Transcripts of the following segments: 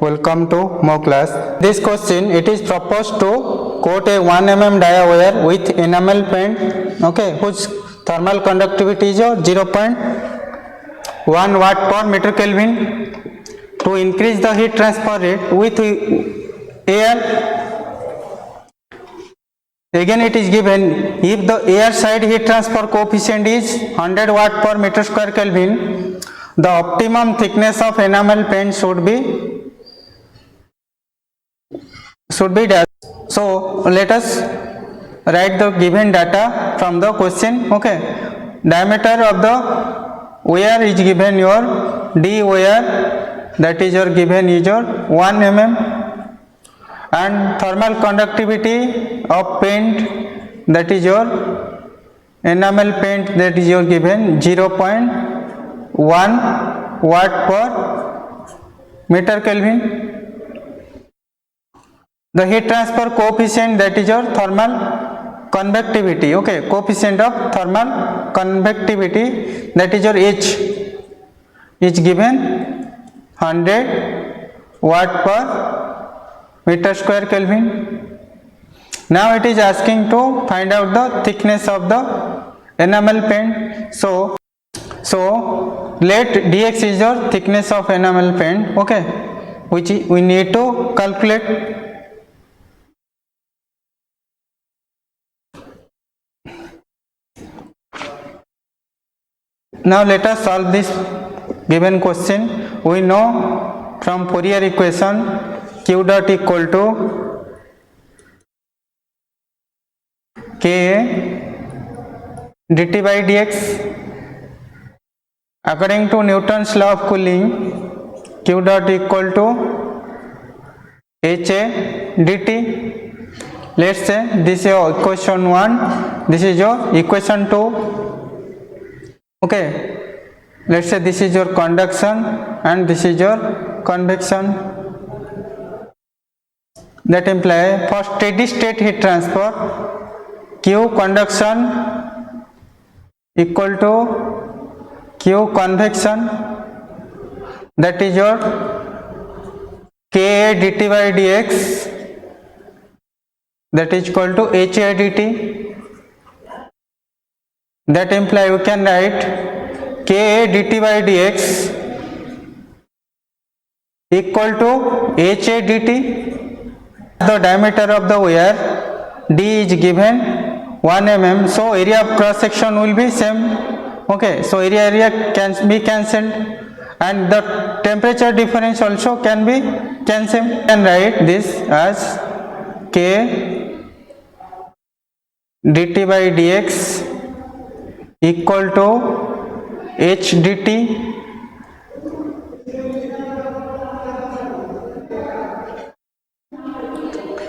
welcome to more class. This question, it is proposed to coat a 1 mm dia wire with enamel paint, okay, whose thermal conductivity is 0.1 watt per meter Kelvin. To increase the heat transfer rate with air, again it is given if the air side heat transfer coefficient is 100 watt per meter square Kelvin, the optimum thickness of enamel paint should be dash. So let us write the given data from the question. Okay, diameter of the wire is given your D wire, that is your given is your 1 mm, and thermal conductivity of paint, that is your enamel paint, that is your given 0.1 watt per meter Kelvin. The heat transfer coefficient, that is your thermal convectivity, okay, coefficient of thermal convectivity, that is your H, is given 100 watt per meter square Kelvin. Now it is asking to find out the thickness of the enamel paint. So let dx is your thickness of enamel paint, okay, which we need to calculate. Now let us solve this given question. We know from Fourier equation q dot equal to Ka dt by dx. According to Newton's law of cooling, q dot equal to Ha dt. Let's say this is your equation 1, this is your equation 2. Okay, let's say this is your conduction and this is your convection. That implies for steady state heat transfer, Q conduction equal to Q convection, that is your Ka dt by dx, that is equal to Ha dt. That implies we can write Ka dt by dx equal to Ha dt. The diameter of the wire D is given 1 mm, so area of cross section will be same. Okay, so area can be cancelled and the temperature difference also can be cancelled. And write this as K dt by dx equal to H dt.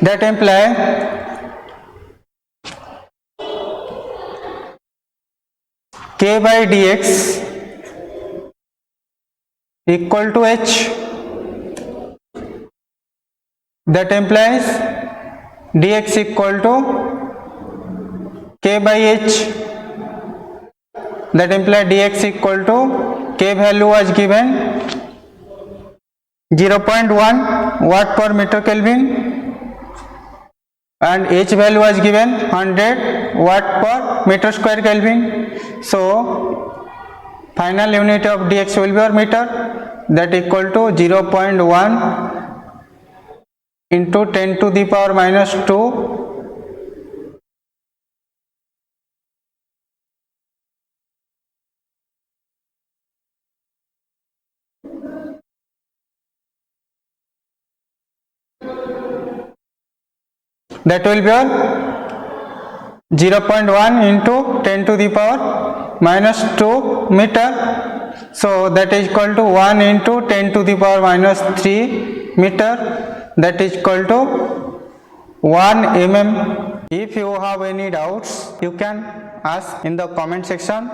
That implies K by dx equal to H. That implies dx equal to K by H. That implies dx equal to K value was given 0.1 watt per meter Kelvin and H value was given 100 watt per meter square Kelvin. So final unit of dx will be our meter, that equal to 0.1 into 10 to the power minus 2 that will be 0.1 into 10 to the power minus 2 meter. So that is equal to 1 into 10 to the power minus 3 meter, that is equal to 1 mm. If you have any doubts, you can ask in the comment section.